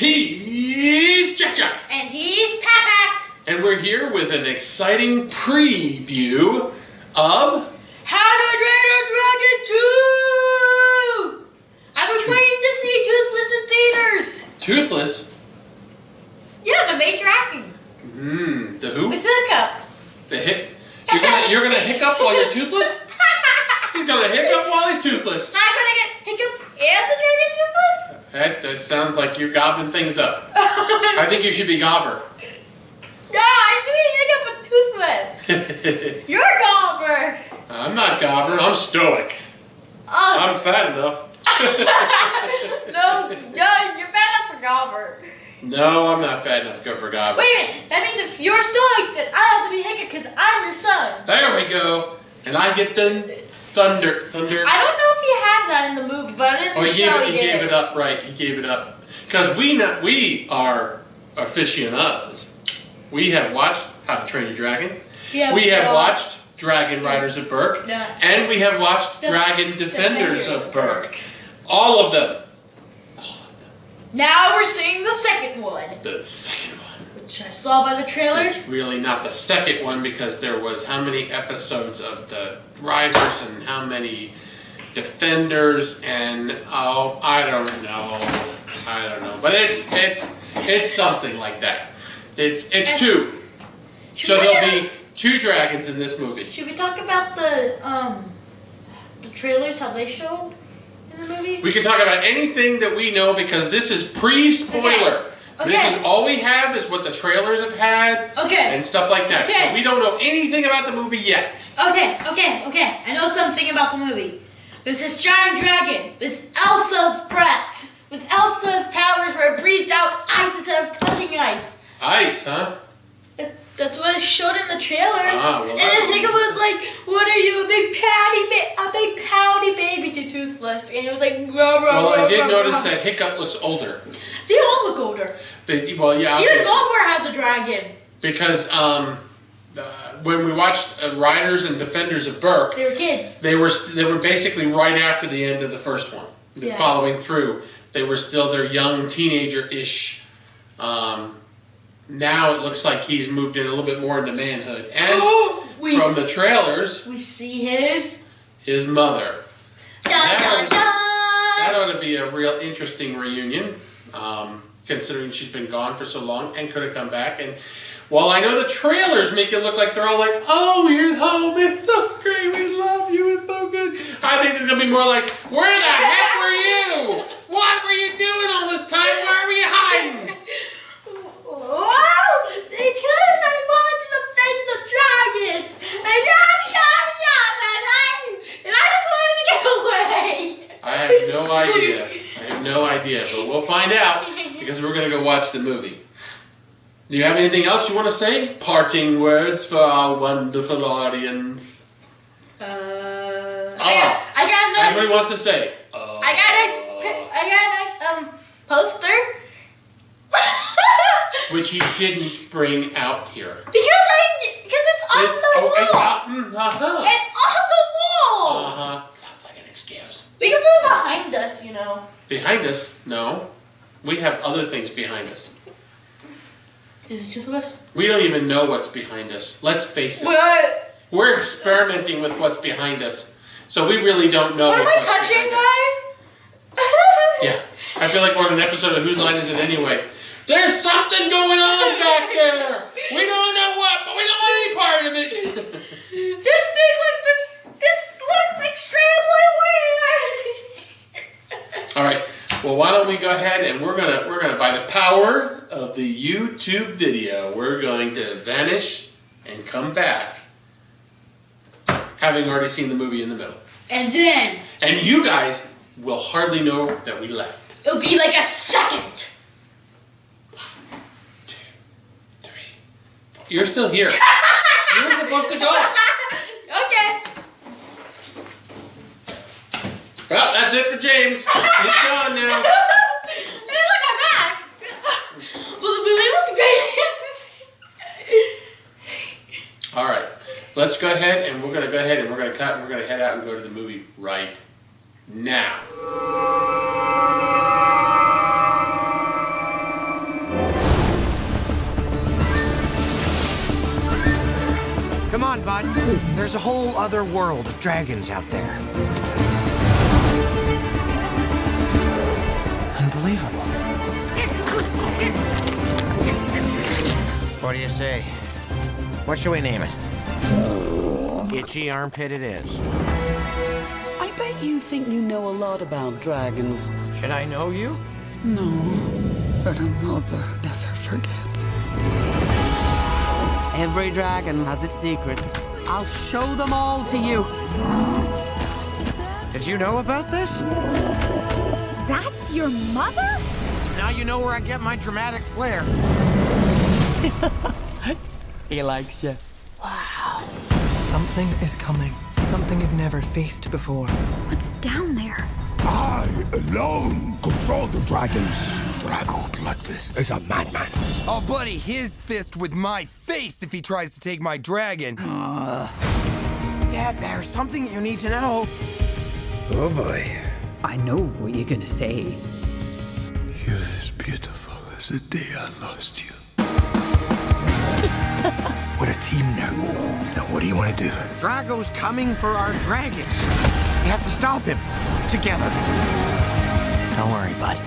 He's JaqJaq. And he's PaqPaq. And we're here with an exciting preview of How to Train a Dragon 2! I was waiting to see Toothless in theaters. Toothless. Yeah, the main dragon. The who? With hiccup. The hip. You're gonna hiccup while you're toothless? He's gonna hiccup while he's toothless. I'm gonna get hiccup and the dragon toothless? That sounds like you're gobbling things up. I think you should be gobber. Yeah, I'm doing hiccup with toothless. You're gobber. I'm not gobber, I'm stoic. I'm fat enough. No, you're fat enough for gobber. No, I'm not fat enough to go for gobber. Wait a minute, that means if you're stoic, then I have to be hiccup because I'm your son. There we go. And I get the thunder. I don't know if he has that in the movie, but in the show he gave it up, right? He gave it up. Because we are aficionados. We have watched How to Train Your Dragon. Yeah, we have watched Dragon Riders of Berk. Yeah. And we have watched Dragon Defenders of Berk. All of them. Now we're seeing the second one. The second one. Which I saw by the trailer. It's really not the second one because there was how many episodes of the Riders and how many Defenders and I don't know. But it's something like that. It's two. So there'll be two dragons in this movie. Should we talk about the trailers, how they showed in the movie? We can talk about anything that we know because this is pre-spoiler. Okay. This is all we have is what the trailers have had and stuff like that. Okay. So we don't know anything about the movie yet. Okay. I know something about the movie. There's this giant dragon with Elsa's breath, with Elsa's powers where it breathes out ice instead of touching ice. Ice, huh? That's what it showed in the trailer. Well, and I think it was like, "What are you, a big pouty baby to Toothless?" And it was like, well, I did notice that Hiccup looks older. They all look older. Well, yeah. Even Goldberg has a dragon. Because when we watched Riders and Defenders of Berk, They were kids. They were basically right after the end of the first one. Yeah. Following through, they were still their young teenager-ish. Now it looks like he's moved in a little bit more into manhood. And from the trailers, we see his mother. Dun, dun, dun. That ought to be a real interesting reunion, considering she's been gone for so long and could have come back. And while I know the trailers make it look like they're all like, "Oh, we're home, it's so great, we love you, it's so good," I think it's going to be more like, "Where the heck were you? What were you doing all this time? Where were you hiding?" Well, because I wanted to defend the dragons, and I just wanted to get away. I have no idea, but we'll find out because we're going to go watch the movie. Do you have anything else you want to say? Parting words for our wonderful audience. Everybody wants to say. I got a nice poster. Which he didn't bring out here. Because it's on the wall. It's on the wall. Sounds like an excuse. We can put it behind us, you know. Behind us? No. We have other things behind us. Is it Toothless? We don't even know what's behind us. Let's face it. What? We're experimenting with what's behind us. So we really don't know what am I what's touching, behind us. Yeah. I feel like we're on an episode of Whose Line Is It Anyway? There's something going on back there. We don't know what, but we don't want any part of it. This looks extremely weird. All right. Well, why don't we go ahead and we're gonna by the power of the YouTube video, we're going to vanish and come back, having already seen the movie in the middle. And you guys will hardly know that we left. It'll be like a second. You're still here. You were supposed to go. Okay. Well, that's it for James. He's gone now. Hey, look, I'm back. Well, the movie was great. All right. Let's go ahead and we're going to cut and we're going to head out and go to the movie right now. not. There's a whole other world of dragons out there. Unbelievable. What do you say? What should we name it? Itchy Armpit it is. I bet you think you know a lot about dragons. Should I know you? No, but a mother never forgets. Every dragon has its secrets. I'll show them all to you. Did you know about this? That's your mother? Now you know where I get my dramatic flair. He likes you. Something is coming. Something you've never faced before. What's down there? I alone control the dragons. Drago Bloodfist is a madman. I'll buddy his fist with my face if he tries to take my dragon. Dad, there's something you need to know. Oh boy. I know what you're gonna say. You're as beautiful as the day I lost you. We're a team now. Now what do you want to do? Drago's coming for our dragons. We have to stop him. Together. Don't worry, bud.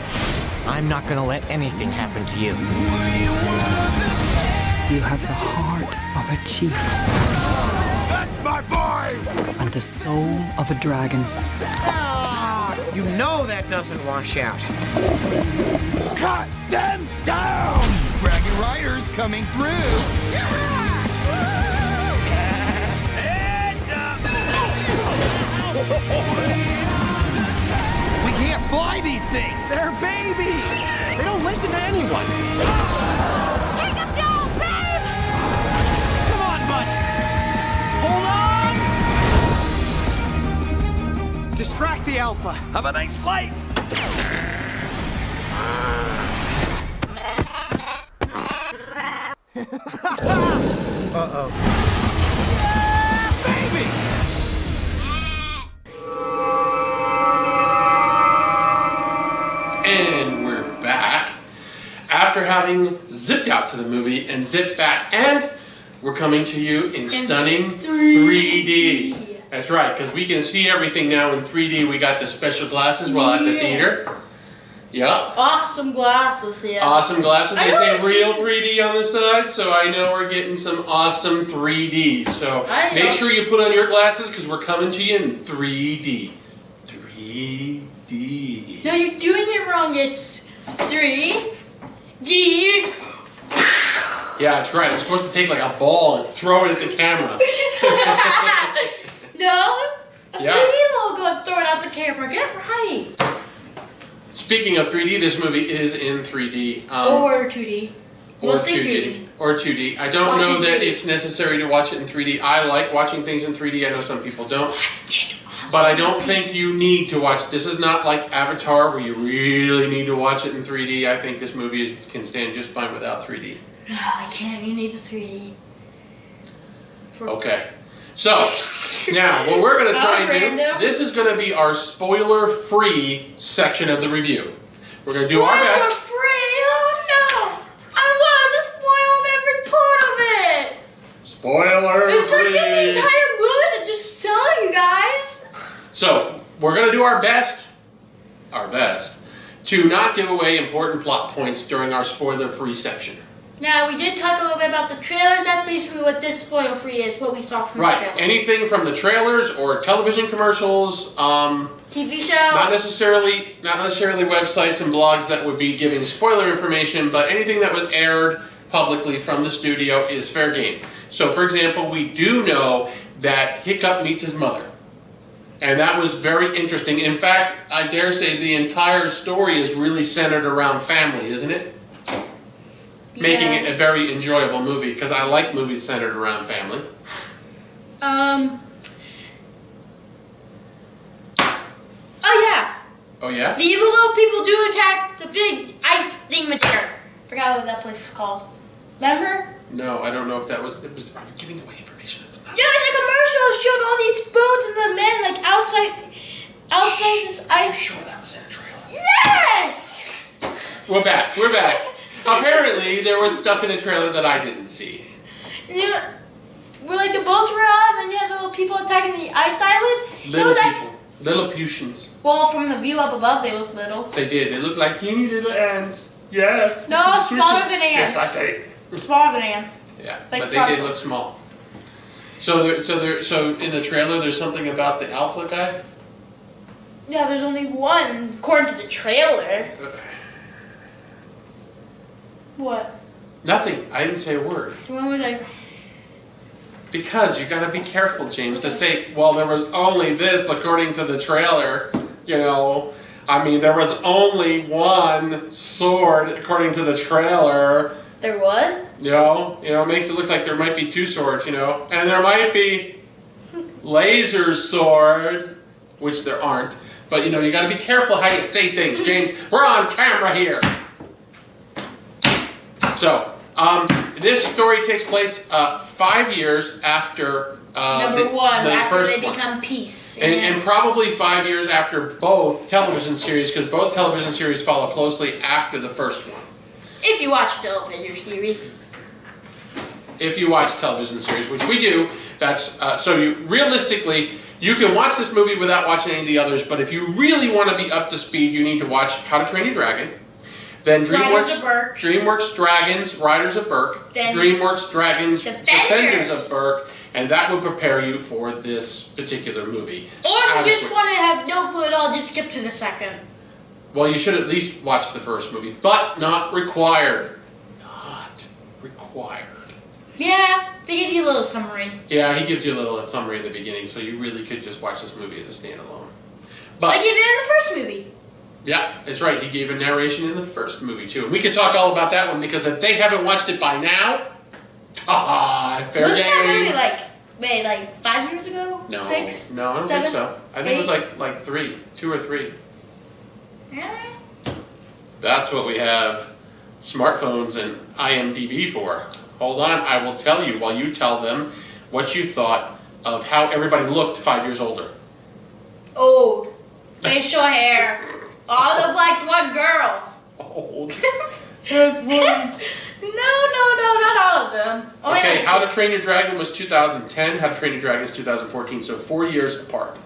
I'm not gonna let anything happen to you. You have the heart of a chief That's my boy! and the soul of a dragon. Ah, you know that doesn't wash out. Cut them down! Dragon Riders coming through. Heads up! We can't fly these things. They're babies. They don't listen to anyone. Take him down, babe! Come on, bud. Hold on. Distract the alpha. Have a nice flight. Uh-oh. Baby! And we're back after having zipped out to the movie and zipped back, and we're coming to you in stunning 3D. That's right, because we can see everything now in 3D. We got the special glasses while at the theater. Yeah. Awesome glasses, yeah. Awesome glasses. I They say know. real 3D on the side, so I know we're getting some awesome 3D. So I know. make sure you put on your glasses because we're coming to you in 3D. 3D. No, you're doing it wrong. It's 3D. Yeah, that's right. It's supposed to take like a ball and throw it at the camera. No, a Yeah. 3D logo is thrown out the camera. Get it right. Speaking of 3D, this movie is in 3D. Or 2D. Or Mostly 2D. Or 2D. I don't know that it's necessary to watch it in 3D. I like watching things in 3D. I know some people don't. But I don't think you need to watch. This is not like Avatar where you really need to watch it in 3D. I think this movie can stand just fine without 3D. No, I can't. You need the 3D. Okay. So, now what we're going to try That was and do, random. this is going to be our spoiler-free section of the review. We're going to do our Spoiler best. free? Oh no! I wanted to spoil every part of it! It's like this Spoiler-free. entire movie to just tell you guys. So, we're going to do our best, to not give away important plot points during our spoiler-free section. Now, we did talk a little bit about the trailers. That's basically what this spoiler free is, what we saw from the Right, trailers. anything from the trailers or television commercials, TV show. not necessarily websites and blogs that would be giving spoiler information, but anything that was aired publicly from the studio is fair game. So, for example, we do know that Hiccup meets his mother. And that was very interesting. In fact, I dare say the entire story is really centered around family, isn't it? Making it a very enjoyable movie, because I like movies centered around family. Oh yeah. Oh yeah? The evil little people do attack the big ice thingamajigger. Forgot what that place is called. Remember? No, I don't know if that was. Are you giving away information? Yeah, the commercials showed all these boats and the men like outside this Are you ice. sure that was in a trailer? Yes! We're back. We're back. Apparently, there was stuff in the trailer that I didn't see. Yeah. where like the boats were on, and then you had the little people attacking the ice island. Little people. Little Putians. Well, from the view up above, they look little. They did. They looked like teeny little ants. Yes. No, smaller than ants. Just like Smaller than ants. Yeah, Like but they did look small. So in the trailer, there's something about the alpha guy. Yeah, there's only one, according to the trailer. What? Nothing. I didn't say a word. The one was like. Because you gotta be careful, James, to say, well, there was only this according to the trailer. You know, I mean, there was only one sword according to the trailer. There was? You know, it makes it look like there might be two swords, you know, and there might be laser sword, which there aren't. But, you know, you gotta be careful how you say things, James. We're on camera here. So, this story takes place 5 years after Number one, the after first they one. become peace. And probably 5 years after both television series, because both television series follow closely after the first one. If you watch television series. If you watch television series, which we do, that's so you realistically you can watch this movie without watching any of the others. But if you really want to be up to speed, you need to watch How to Train Your Dragon. Then DreamWorks Dragons, Riders of Berk. Then DreamWorks Dragons, Defenders of Berk. And that will prepare you for this particular movie. Or if you just want to have no clue at all, just skip to the second. Well, you should at least watch the first movie, but not required. Not required. Yeah, they give you a little summary. Yeah, he gives you a little summary at the beginning, so you really could just watch this movie as a standalone. But like he did in the first movie. Yeah, that's right. He gave a narration in the first movie too. And we could talk all about that one because if they haven't watched it by now, fair Wasn't game. that movie like 5 years ago? No, 6? no, I don't 7, think so. I think it was 8? like 3, 2 or 3. Yeah. That's what we have smartphones and IMDb for. Hold on, I will tell you while you tell them what you thought of how everybody looked 5 years older. Old. Facial hair. All the black one girl. Old. That's funny. No, not all of them. Only Okay, like How two. to Train Your Dragon was 2010. How to Train Your Dragon is 2014, so 4 years apart.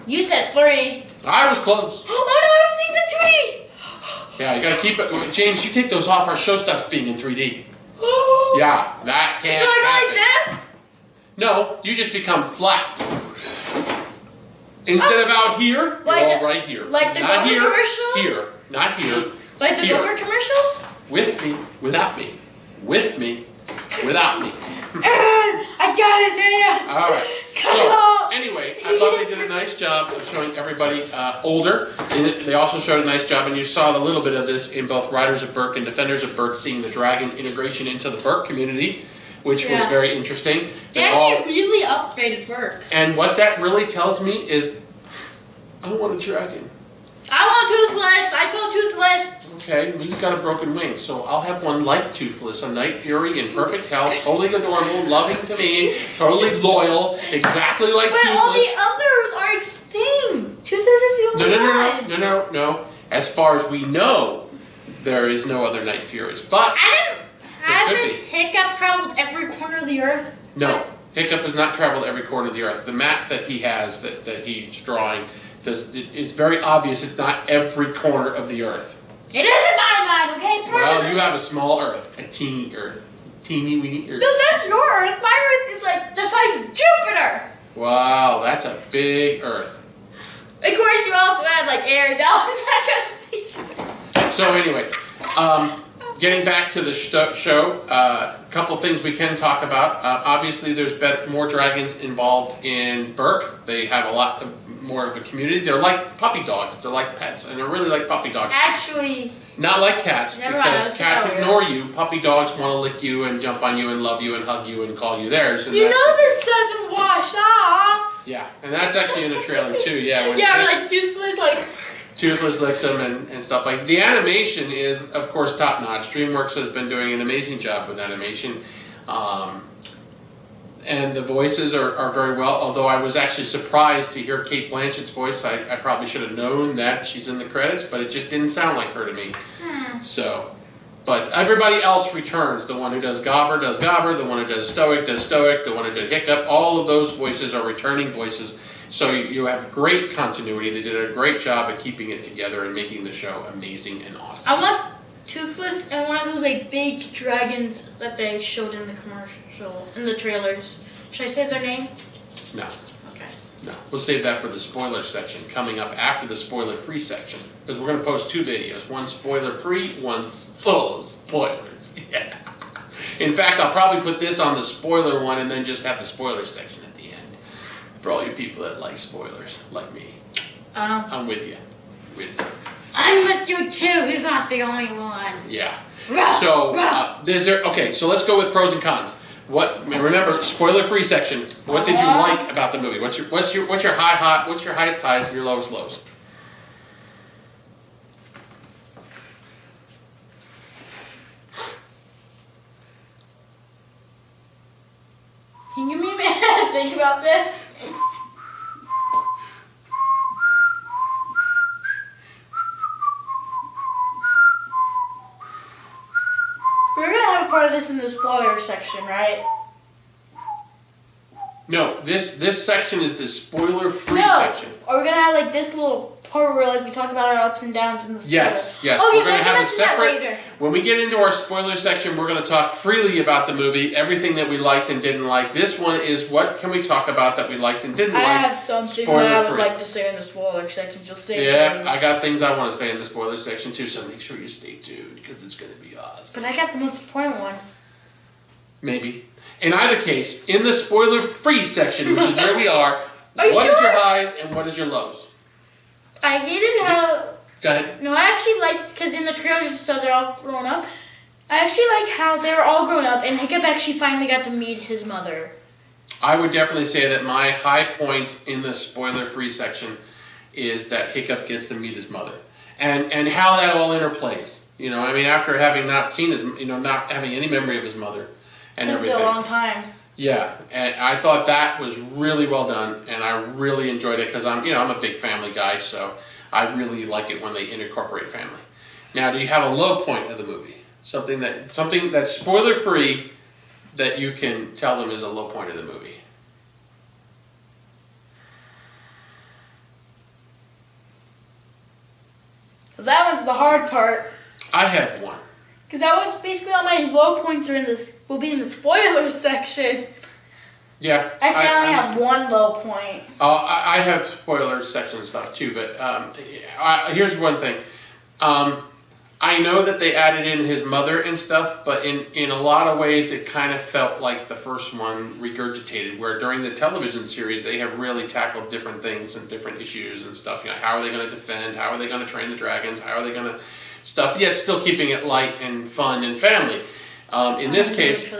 You said 3. I was close. Oh no, everything's in 2D. Yeah, you gotta keep it. James, you take those off. Our show stuff's being in 3D. Yeah, that can't So I happen. go like this? No, you just become flat. Instead of out here, Like you're all the- right here. like the not Google here, commercials? here, not here. Like the here. Google commercials? With me, without me. With me, without me. I got his hand. All right. Cut it So, off. anyway, I thought they did a nice job of showing everybody older. And they also showed a nice job, and you saw a little bit of this in both Riders of Berk and Defenders of Berk, seeing the dragon integration into the Berk community, which was Yeah. very interesting. They actually really upgraded Berk. And what that really tells me is, I want a dragon. I want Toothless. I call Toothless. Okay, he's got a broken wing, so I'll have one like Toothless, a Night Fury in perfect health, totally adorable, loving to me, totally loyal, exactly like But Toothless. all the others are extinct. Toothless is the only one. No. As far as we know, there is no other Night Furies. But Haven't be. Hiccup traveled every corner of the earth? no, Hiccup has not traveled every corner of the earth. The map that he has, that he's drawing, is very obvious. It's not every corner of the earth. It isn't my mind, okay? Well, you have a small earth, a teeny earth, teeny weeny earth. No, that's your earth. My earth is like the size of Jupiter. Wow, that's a big earth. Of course, you also have like air down. So anyway, getting back to the show, a couple of things we can talk about. Obviously, there's more dragons involved in Berk. They have a lot more of a community. They're like puppy dogs. They're like pets, and they're really like puppy dogs. Actually, Not like cats, Never mind, because I cats was ignore you. Puppy dogs want to lick you and jump on you and love you and hug you and call you theirs. And you that's know this doesn't wash off. Yeah, and that's actually in the trailer too. Yeah. Yeah, we're like Toothless, like. Toothless licks them and stuff like. The animation is, of course, top notch. DreamWorks has been doing an amazing job with animation, and the voices are very well. Although I was actually surprised to hear Cate Blanchett's voice. I probably should have known that she's in the credits, but it just didn't sound like her to me. So, But everybody else returns. The one who does Gobber, the one who does Stoic, the one who did Hiccup. All of those voices are returning voices. So you have great continuity. They did a great job at keeping it together and making the show amazing and awesome. I want Toothless and one of those like big dragons that they showed in the commercial, in the trailers. Should I say their name? No. Okay. No. We'll save that for the spoiler section coming up after the spoiler-free section. Because we're going to post 2 videos. One spoiler-free, one's full of spoilers. Yeah. In fact, I'll probably put this on the spoiler one and then just have the spoiler section at the end. For all you people that like spoilers, like me. I'm with you. I'm with you too. He's not the only one. Yeah. So, okay, so let's go with pros and cons. Remember, spoiler-free section. What did you like about the movie? What's your highest highs and your lowest lows? Can you give me a minute to think about this? We're gonna have a part of this in the spoiler section, right? No, this section is the spoiler-free No. section. Are we gonna have like this little part where like we talk about our ups and downs in the spoiler? Yes. Okay, We're so going I to can have a mention that separate. later. When we get into our spoiler section, we're going to talk freely about the movie, everything that we liked and didn't like. This one is what can we talk about that we liked and didn't I like. have something that I would spoiler-free. like to say in the spoiler section. Just say it. Yeah, I got things I want to say in the spoiler section too, so make sure you stay tuned because it's going to be awesome. But I got the most important one. Maybe. In either case, in the spoiler-free section, which is where we are, Are you what is sure? your highs and what is your lows? I hated how. Go ahead. No, I actually liked, because in the trailers and stuff, they're all grown up. I actually like how they were all grown up, and Hiccup actually finally got to meet his mother. I would definitely say that my high point in the spoiler-free section is that Hiccup gets to meet his mother. And how that all interplays. You know, I mean, after having not seen his, not having any memory of his mother and Since everything. a long time. Yeah, and I thought that was really well done, and I really enjoyed it because I'm a big family guy, so I really like it when they incorporate family. Now, do you have a low point of the movie? Something that's spoiler free that you can tell them is a low point of the movie? That was the hard part. I have one. Because that was basically all my low points are will be in the spoilers section. Yeah. Actually, I only have one low point. I have spoiler section stuff too, but here's one thing. I know that they added in his mother and stuff, but in a lot of ways it kind of felt like the first one regurgitated, where during the television series they have really tackled different things and different issues and stuff. How are they going to defend? How are they going to train the dragons? How are they going to stuff? Yet still keeping it light and fun and family. In this case,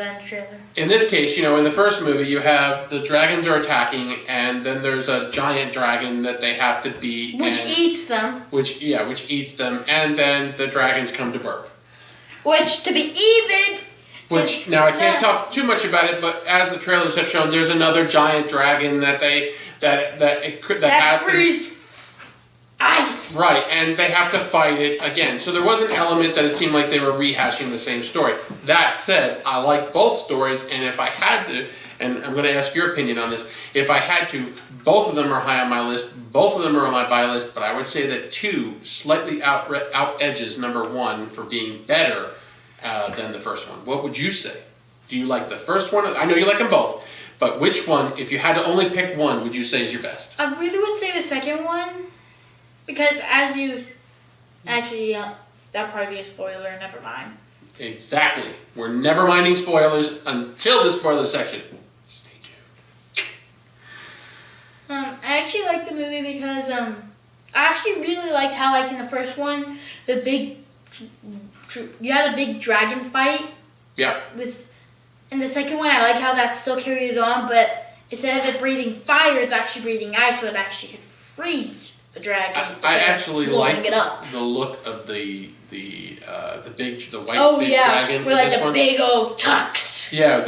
in the first movie, you have the dragons are attacking, and then there's a giant dragon that they have to beat, Which eats them. Which eats them, and then the dragons come to birth. Which, to be even. Which now I can't talk too much about it, but as the trailers have shown, there's another giant dragon that breathes ice. Right, and they have to fight it again. So there was an element that it seemed like they were rehashing the same story. That said, I like both stories, and if I had to, and I'm going to ask your opinion on this, if I had to, both of them are high on my list, both of them are on my buy list, but I would say that 2 slightly out edges number 1 for being better than the first one. What would you say? Do you like the first one? I know you like them both, but which one, if you had to only pick one, would you say is your best? I really would say the second one. Because as you... Actually, that'd probably be a spoiler. Never mind. Exactly. We're never minding spoilers until the spoiler section. Stay tuned. I actually liked the movie because I actually really liked how, like, in the first one, you had a big dragon fight. Yeah. In the second one, I like how that still carried it on, but instead of it breathing fire, it's actually breathing ice, so it actually could freeze the dragon. I actually like it up. the look of the white big dragon. With like this the one. big old tusks. Yeah,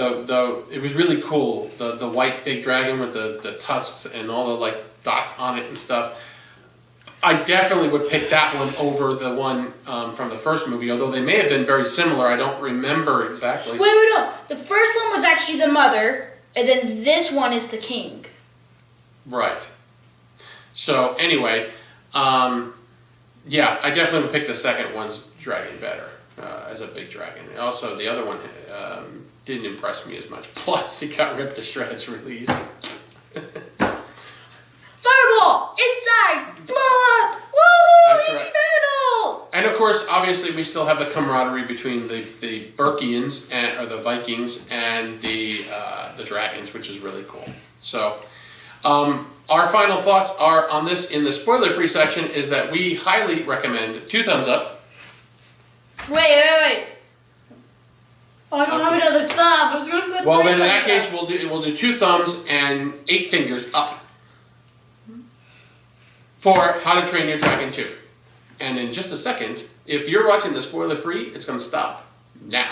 it was really cool. The white big dragon with the tusks and all the like dots on it and stuff. I definitely would pick that one over the one from the first movie, although they may have been very similar. I don't remember exactly. Wait, no. The first one was actually the mother, and then this one is the king. Right. So anyway, yeah, I definitely would pick the second one's dragon better as a big dragon. Also, the other one didn't impress me as much. Plus, it got ripped to shreds really easy. Fireball! Inside! Blow up! Woo! That's He's right. metal! And of course, obviously, we still have the camaraderie between the Burkians or the Vikings and the dragons, which is really cool. So, our final thoughts are on this in the spoiler-free section is that we highly recommend 2 thumbs up. Wait. Oh, I don't have another thumb. I was going to put Well, 3 then in that thumbs case, up. we'll do 2 thumbs and 8 fingers up for How to Train Your Dragon 2. And in just a second, if you're watching the spoiler-free, it's going to stop now.